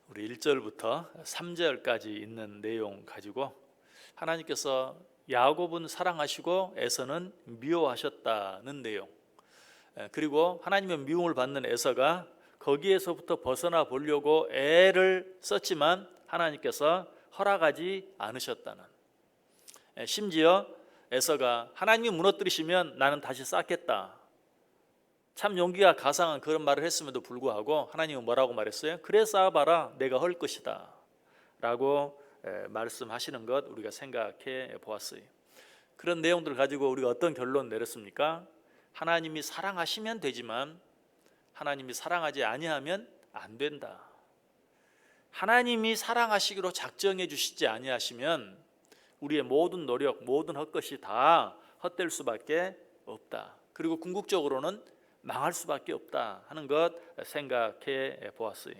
우리 1절부터 3절까지 있는 내용 가지고 하나님께서 야곱은 사랑하시고 에서는 미워하셨다는 내용, 그리고 하나님의 미움을 받는 에서가 거기에서부터 벗어나 보려고 애를 썼지만 하나님께서 허락하지 않으셨다는, 심지어 에서가 하나님이 무너뜨리시면 나는 다시 쌓겠다, 참 용기가 가상한 그런 말을 했음에도 불구하고 하나님은 뭐라고 말했어요? 그래 쌓아봐라, 내가 헐 것이다 라고 말씀하시는 것 우리가 생각해 보았어요. 그런 내용들을 가지고 우리가 어떤 결론 내렸습니까? 하나님이 사랑하시면 되지만 하나님이 사랑하지 아니하면 안 된다. 하나님이 사랑하시기로 작정해 주시지 아니하시면 우리의 모든 노력, 모든 헛것이 다 헛될 수밖에 없다. 그리고 궁극적으로는 망할 수밖에 없다 하는 것 생각해 보았어요.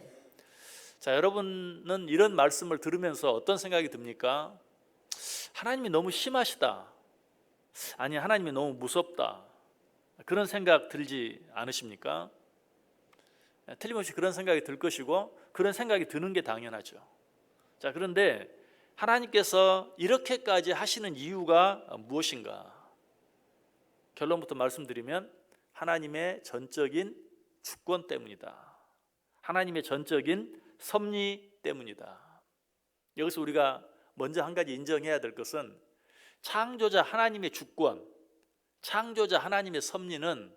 자, 여러분은 이런 말씀을 들으면서 어떤 생각이 듭니까? 하나님이 너무 심하시다, 아니 하나님이 너무 무섭다, 그런 생각 들지 않으십니까? 틀림없이 그런 생각이 들 것이고 그런 생각이 드는 게 당연하죠. 자, 그런데 하나님께서 이렇게까지 하시는 이유가 무엇인가? 결론부터 말씀드리면 하나님의 전적인 주권 때문이다. 하나님의 전적인 섭리 때문이다. 여기서 우리가 먼저 한 가지 인정해야 될 것은 창조자 하나님의 주권, 창조자 하나님의 섭리는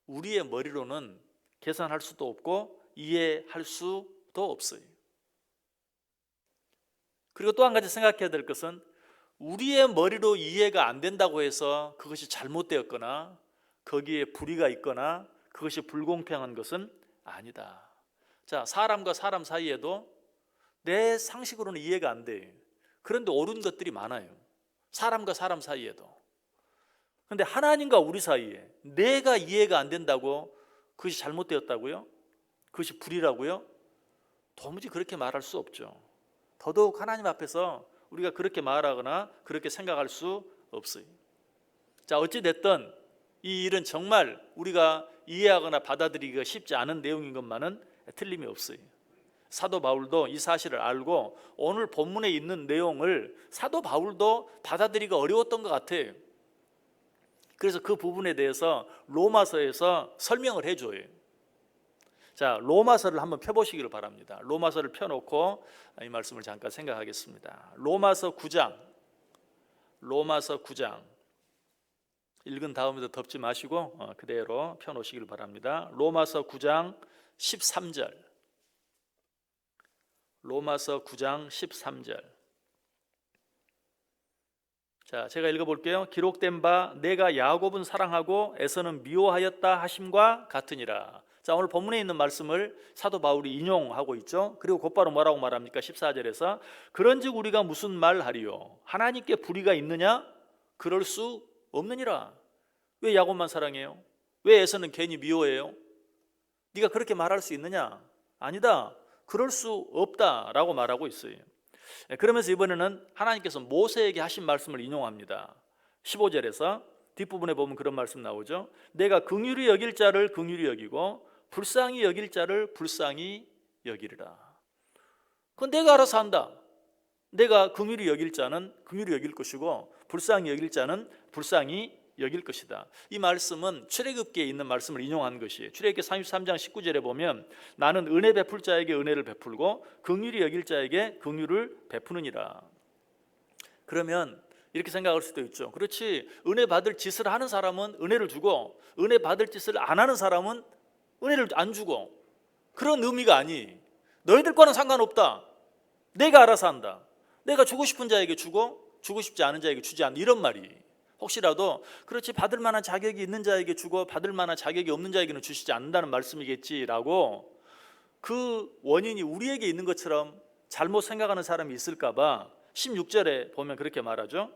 우리의 머리로는 계산할 수도 없고 이해할 수도 없어요. 그리고 또 한 가지 생각해야 될 것은 우리의 머리로 이해가 안 된다고 해서 그것이 잘못되었거나 거기에 불의가 있거나 그것이 불공평한 것은 아니다. 자, 사람과 사람 사이에도 내 상식으로는 이해가 안 돼. 그런데 옳은 것들이 많아요. 사람과 사람 사이에도. 그런데 하나님과 우리 사이에 내가 이해가 안 된다고 그것이 잘못되었다고요? 그것이 불의라고요? 도무지 그렇게 말할 수 없죠. 더더욱 하나님 앞에서 우리가 그렇게 말하거나 그렇게 생각할 수 없어요. 자, 어찌 됐든 이 일은 정말 우리가 이해하거나 받아들이기가 쉽지 않은 내용인 것만은 틀림이 없어요. 사도 바울도 이 사실을 알고 오늘 본문에 있는 내용을 사도 바울도 받아들이기가 어려웠던 것 같아요. 그래서 그 부분에 대해서 로마서에서 설명을 해줘요. 자, 로마서를 한번 펴보시기를 바랍니다. 로마서를 펴놓고 이 말씀을 잠깐 생각하겠습니다. 로마서 9장, 로마서 9장 읽은 다음에도 덮지 마시고 그대로 펴놓으시길 바랍니다. 로마서 9장 13절, 로마서 9장 13절. 자, 제가 읽어볼게요. 기록된 바 내가 야곱은 사랑하고 에서는 미워하였다 하심과 같으니라. 자, 오늘 본문에 있는 말씀을 사도 바울이 인용하고 있죠. 그리고 곧바로 뭐라고 말합니까? 14절에서 그런즉 우리가 무슨 말하리요? 하나님께 불의가 있느냐? 그럴 수 없느니라. 왜 야곱만 사랑해요? 왜 에서는 괜히 미워해요? 네가 그렇게 말할 수 있느냐? 아니다, 그럴 수 없다라고 말하고 있어요. 그러면서 이번에는 하나님께서 모세에게 하신 말씀을 인용합니다. 15절에서 뒷부분에 보면 그런 말씀 나오죠. 내가 긍휼히 여길 자를 긍휼히 여기고 불쌍히 여길 자를 불쌍히 여기리라. 그건 내가 알아서 한다. 내가 긍휼히 여길 자는 긍휼히 여길 것이고 불쌍히 여길 자는 불쌍히 여길 것이다. 이 말씀은 출애굽기에 있는 말씀을 인용한 것이에요. 출애굽기 33장 19절에 보면 나는 은혜 베풀 자에게 은혜를 베풀고 긍휼히 여길 자에게 긍휼을 베푸느니라. 그러면 이렇게 생각할 수도 있죠. 그렇지, 은혜 받을 짓을 하는 사람은 은혜를 주고 은혜 받을 짓을 안 하는 사람은 은혜를 안 주고, 그런 의미가 아니. 너희들과는 상관없다. 내가 알아서 한다. 내가 주고 싶은 자에게 주고 주고 싶지 않은 자에게 주지 않는, 이런 말이. 혹시라도 그렇지, 받을 만한 자격이 있는 자에게 주고 받을 만한 자격이 없는 자에게는 주시지 않는다는 말씀이겠지라고, 그 원인이 우리에게 있는 것처럼 잘못 생각하는 사람이 있을까 봐 16절에 보면 그렇게 말하죠.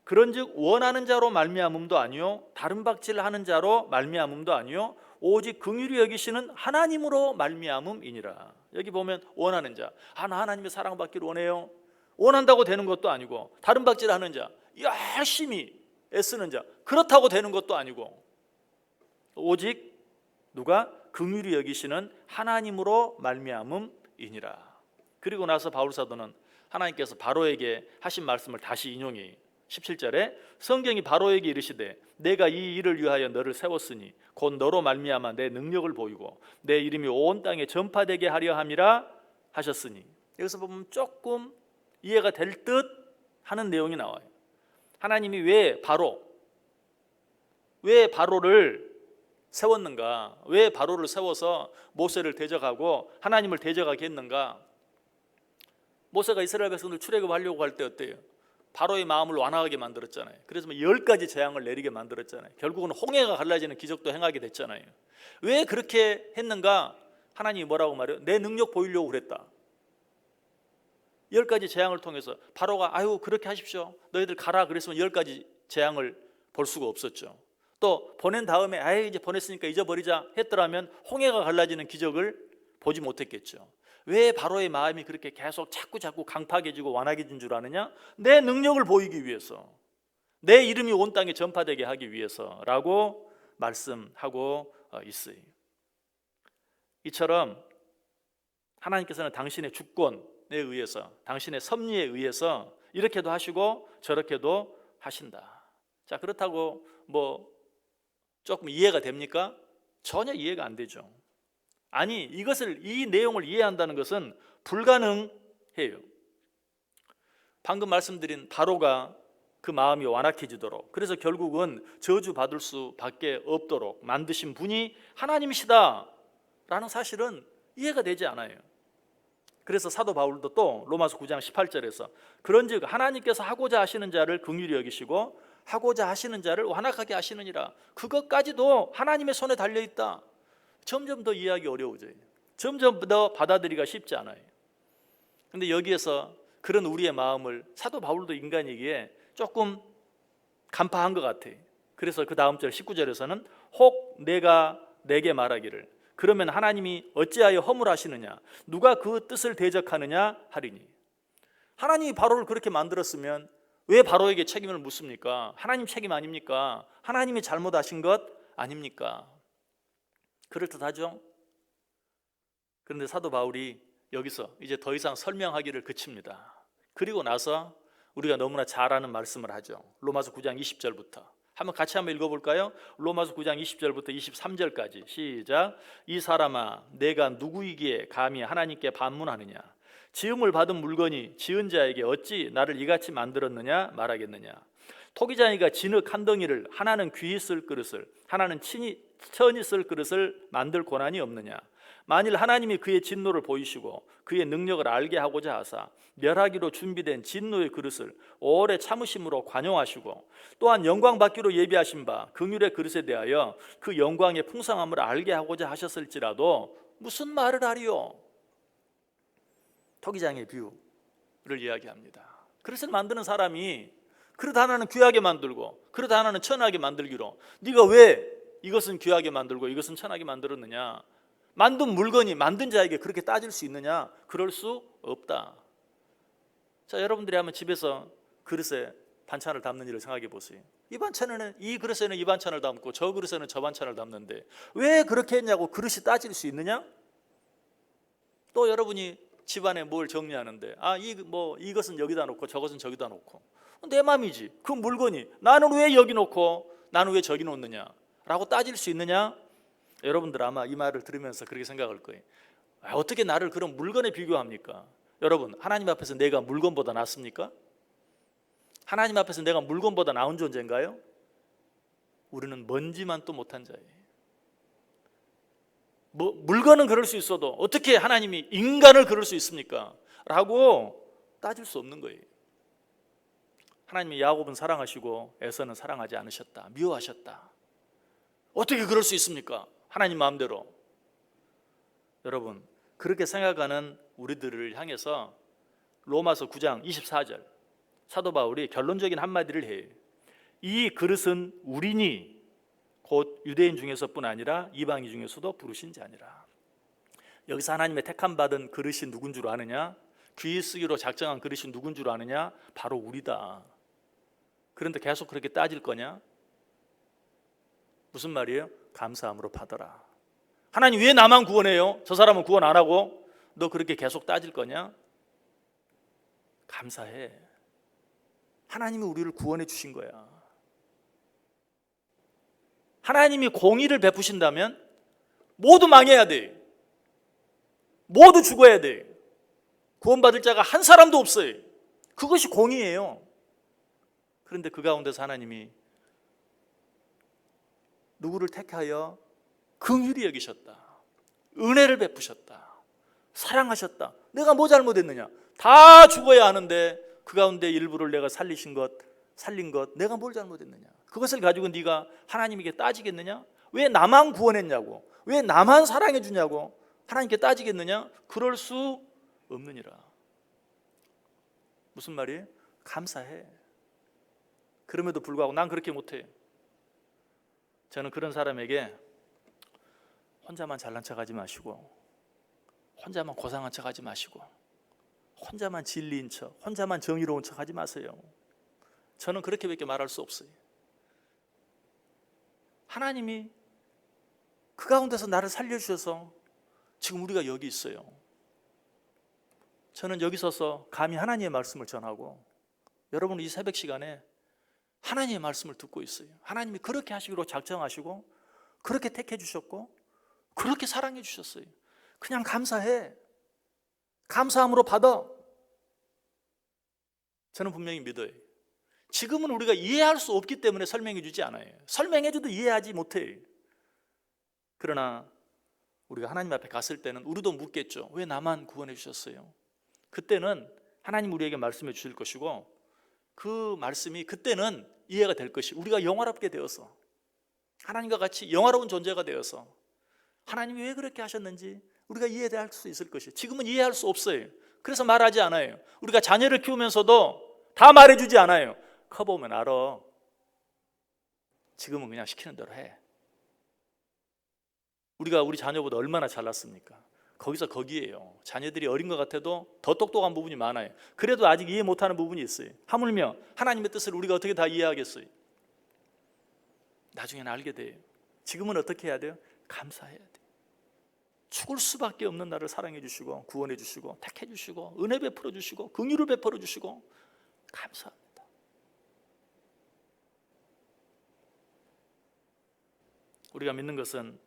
그런즉 원하는 자로 말미암음도 아니요 다른 박질을 하는 자로 말미암음도 아니요 오직 긍휼히 여기시는 하나님으로 말미암음이니라. 여기 보면 원하는 자, 나 하나님의 사랑받기를 원해요. 원한다고 되는 것도 아니고, 다른 박질을 하는 자, 열심히 애쓰는 자, 그렇다고 되는 것도 아니고, 오직 누가 긍휼히 여기시는 하나님으로 말미암음이니라. 이니라. 그리고 나서 바울 사도는 하나님께서 바로에게 하신 말씀을 다시 인용해 17절에 성경이 바로에게 이르시되 내가 이 일을 위하여 너를 세웠으니 곧 너로 말미암아 내 능력을 보이고 내 이름이 온 땅에 전파되게 하려 함이라 하셨으니, 여기서 보면 조금 이해가 될 듯 하는 내용이 나와요. 하나님이 왜 바로를 세웠는가? 왜 바로를 세워서 모세를 대적하고 하나님을 대적하게 했는가? 모세가 이스라엘 백성들 출애굽하려고 할 때 어때요? 바로의 마음을 완화하게 만들었잖아요. 그래서 10가지 재앙을 내리게 만들었잖아요. 결국은 홍해가 갈라지는 기적도 행하게 됐잖아요. 왜 그렇게 했는가? 하나님이 뭐라고 말해요? 내 능력 보이려고 그랬다. 10가지 재앙을 통해서 바로가 아유 그렇게 하십시오, 너희들 가라 그랬으면 10가지 재앙을 볼 수가 없었죠. 또 보낸 다음에 아유 이제 보냈으니까 잊어버리자 했더라면 홍해가 갈라지는 기적을 보지 못했겠죠. 왜 바로의 마음이 그렇게 계속 자꾸 강팍해지고 완악해진 줄 아느냐? 내 능력을 보이기 위해서, 내 이름이 온 땅에 전파되게 하기 위해서라고 말씀하고 있어요. 이처럼 하나님께서는 당신의 주권에 의해서, 당신의 섭리에 의해서 이렇게도 하시고 저렇게도 하신다. 자, 그렇다고 뭐 조금 이해가 됩니까? 전혀 이해가 안 되죠. 아니, 이 내용을 이해한다는 것은 불가능해요. 방금 말씀드린 바로가 그 마음이 완악해지도록, 그래서 결국은 저주받을 수밖에 없도록 만드신 분이 하나님이시다라는 사실은 이해가 되지 않아요. 그래서 사도 바울도 또 로마서 9장 18절에서 그런즉 하나님께서 하고자 하시는 자를 긍휼히 여기시고 하고자 하시는 자를 완악하게 하시느니라. 그것까지도 하나님의 손에 달려있다. 점점 더 이해하기 어려워져요. 점점 더 받아들이기가 쉽지 않아요. 그런데 여기에서 그런 우리의 마음을 사도 바울도 인간이기에 조금 간파한 것 같아요. 그래서 그 다음 절 19절에서는 혹 내가 내게 말하기를 그러면 하나님이 어찌하여 허물하시느냐, 누가 그 뜻을 대적하느냐 하리니. 하나님이 바로를 그렇게 만들었으면 왜 바로에게 책임을 묻습니까? 하나님 책임 아닙니까? 하나님이 잘못하신 것 아닙니까? 그럴듯하죠? 그런데 사도 바울이 여기서 이제 더 이상 설명하기를 그칩니다. 그리고 나서 우리가 너무나 잘 아는 말씀을 하죠. 로마서 9장 20절부터 같이 한번 읽어볼까요? 로마서 9장 20절부터 23절까지 시작. 이 사람아 내가 누구이기에 감히 하나님께 반문하느냐, 지음을 받은 물건이 지은 자에게 어찌 나를 이같이 만들었느냐 말하겠느냐. 토기장이가 진흙 한 덩이를 하나는 귀히 쓸 그릇을 하나는 천히 쓸 그릇을 만들 고난이 없느냐. 만일 하나님이 그의 진노를 보이시고 그의 능력을 알게 하고자 하사 멸하기로 준비된 진노의 그릇을 오래 참으심으로 관용하시고 또한 영광 받기로 예비하신 바 긍휼의 그릇에 대하여 그 영광의 풍성함을 알게 하고자 하셨을지라도 무슨 말을 하리요. 토기장의 비유를 이야기합니다. 그릇을 만드는 사람이 그릇 하나는 귀하게 만들고 그릇 하나는 천하게 만들기로 네가 왜 이것은 귀하게 만들고 이것은 천하게 만들었느냐. 만든 물건이 만든 자에게 그렇게 따질 수 있느냐? 그럴 수 없다. 자, 여러분들이 한번 집에서 그릇에 반찬을 담는 일을 생각해 보세요. 이 그릇에는 이 반찬을 담고 저 그릇에는 저 반찬을 담는데 왜 그렇게 했냐고 그릇이 따질 수 있느냐? 또 여러분이 집안에 뭘 정리하는데 이것은 여기다 놓고 저것은 저기다 놓고 내 맘이지. 그 물건이 나는 왜 여기 놓고 나는 왜 저기 놓느냐 라고 따질 수 있느냐? 여러분들 아마 이 말을 들으면서 그렇게 생각할 거예요. 어떻게 나를 그런 물건에 비교합니까? 여러분, 하나님 앞에서 내가 물건보다 낫습니까? 하나님 앞에서 내가 물건보다 나은 존재인가요? 우리는 먼지만 또 못한 자예요. 물건은 그럴 수 있어도 어떻게 하나님이 인간을 그럴 수 있습니까? 라고 따질 수 없는 거예요. 하나님이 야곱은 사랑하시고 에서는 사랑하지 않으셨다. 미워하셨다. 어떻게 그럴 수 있습니까? 하나님 마음대로. 여러분, 그렇게 생각하는 우리들을 향해서 로마서 9장 24절 사도 바울이 결론적인 한마디를 해요. 이 그릇은 우리니 곧 유대인 중에서뿐 아니라 이방인 중에서도 부르신 자니라. 여기서 하나님의 택함 받은 그릇이 누군 줄 아느냐? 귀히 쓰기로 작정한 그릇이 누군 줄 아느냐? 바로 우리다. 그런데 계속 그렇게 따질 거냐? 무슨 말이에요? 감사함으로 받아라. 하나님 왜 나만 구원해요? 저 사람은 구원 안 하고? 너 그렇게 계속 따질 거냐? 감사해. 하나님이 우리를 구원해 주신 거야. 하나님이 공의를 베푸신다면 모두 망해야 돼. 모두 죽어야 돼. 구원받을 자가 한 사람도 없어요. 그것이 공의예요. 그런데 그 가운데서 하나님이 누구를 택하여 긍휼히 여기셨다. 은혜를 베푸셨다. 사랑하셨다. 내가 뭐 잘못했느냐? 다 죽어야 하는데 그 가운데 일부를 내가 살린 것 내가 뭘 잘못했느냐? 그것을 가지고 네가 하나님에게 따지겠느냐? 왜 나만 구원했냐고, 왜 나만 사랑해 주냐고 하나님께 따지겠느냐? 그럴 수 없느니라. 무슨 말이에요? 감사해. 그럼에도 불구하고 난 그렇게 못해. 저는 그런 사람에게 혼자만 잘난 척하지 마시고, 혼자만 고상한 척하지 마시고, 혼자만 진리인 척, 혼자만 정의로운 척하지 마세요. 저는 그렇게밖에 말할 수 없어요. 하나님이 그 가운데서 나를 살려주셔서 지금 우리가 여기 있어요. 저는 여기 서서 감히 하나님의 말씀을 전하고, 여러분 이 새벽 시간에 하나님의 말씀을 듣고 있어요. 하나님이 그렇게 하시기로 작정하시고 그렇게 택해 주셨고 그렇게 사랑해 주셨어요. 그냥 감사해. 감사함으로 받아. 저는 분명히 믿어요. 지금은 우리가 이해할 수 없기 때문에 설명해 주지 않아요. 설명해 줘도 이해하지 못해. 그러나 우리가 하나님 앞에 갔을 때는 우리도 묻겠죠. 왜 나만 구원해 주셨어요? 그때는 하나님 우리에게 말씀해 주실 것이고, 그 말씀이 그때는 이해가 될 것이, 우리가 영화롭게 되어서 하나님과 같이 영화로운 존재가 되어서 하나님이 왜 그렇게 하셨는지 우리가 이해할 수 있을 것이, 지금은 이해할 수 없어요. 그래서 말하지 않아요. 우리가 자녀를 키우면서도 다 말해주지 않아요. 커보면 알아. 지금은 그냥 시키는 대로 해. 우리가 우리 자녀보다 얼마나 잘났습니까? 거기서 거기에요. 자녀들이 어린 것 같아도 더 똑똑한 부분이 많아요. 그래도 아직 이해 못하는 부분이 있어요. 하물며 하나님의 뜻을 우리가 어떻게 다 이해하겠어요? 나중에는 알게 돼요. 지금은 어떻게 해야 돼요? 감사해야 돼요. 죽을 수밖에 없는 나를 사랑해 주시고 구원해 주시고 택해 주시고 은혜 베풀어 주시고 긍휼을 베풀어 주시고 감사합니다. 우리가 믿는 것은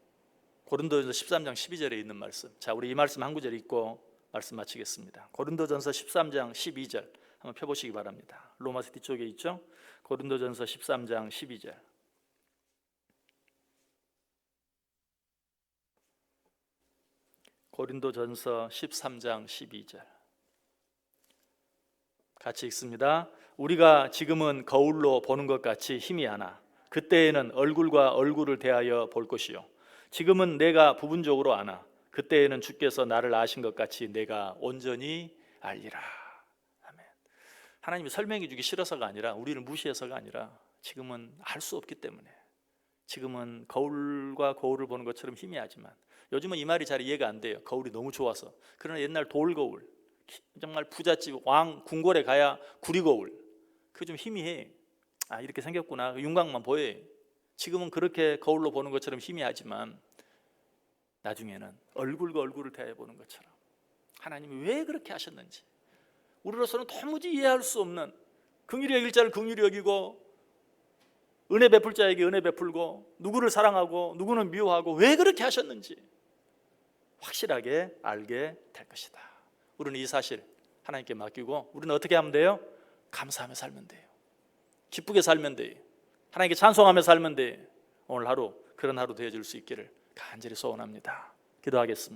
고린도전서 13장 12절에 있는 말씀. 자, 우리 이 말씀 한 구절 읽고 말씀 마치겠습니다. 고린도전서 13장 12절 한번 펴보시기 바랍니다. 로마서 뒤쪽에 있죠? 고린도전서 13장 12절. 고린도전서 13장 12절 같이 읽습니다. 우리가 지금은 거울로 보는 것 같이 힘이 하나 그때에는 얼굴과 얼굴을 대하여 볼 것이요 지금은 내가 부분적으로 아나 그때에는 주께서 나를 아신 것 같이 내가 온전히 알리라. 아멘. 하나님이 설명해 주기 싫어서가 아니라, 우리를 무시해서가 아니라, 지금은 알 수 없기 때문에, 지금은 거울과 거울을 보는 것처럼 희미하지만, 요즘은 이 말이 잘 이해가 안 돼요. 거울이 너무 좋아서. 그러나 옛날 돌거울, 정말 부잣집 왕 궁궐에 가야 구리거울, 그게 좀 희미해. 아, 이렇게 생겼구나, 윤곽만 보여요. 지금은 그렇게 거울로 보는 것처럼 희미하지만 나중에는 얼굴과 얼굴을 대해 보는 것처럼 하나님이 왜 그렇게 하셨는지, 우리로서는 도무지 이해할 수 없는, 긍휼히 여길 자를 긍휼히 여기고 은혜 베풀 자에게 은혜 베풀고 누구를 사랑하고 누구는 미워하고 왜 그렇게 하셨는지 확실하게 알게 될 것이다. 우리는 이 사실 하나님께 맡기고 우리는 어떻게 하면 돼요? 감사하며 살면 돼요. 기쁘게 살면 돼요. 하나님께 찬송하며 살면 돼요. 오늘 하루 그런 하루 되어질 수 있기를 간절히 소원합니다. 기도하겠습니다.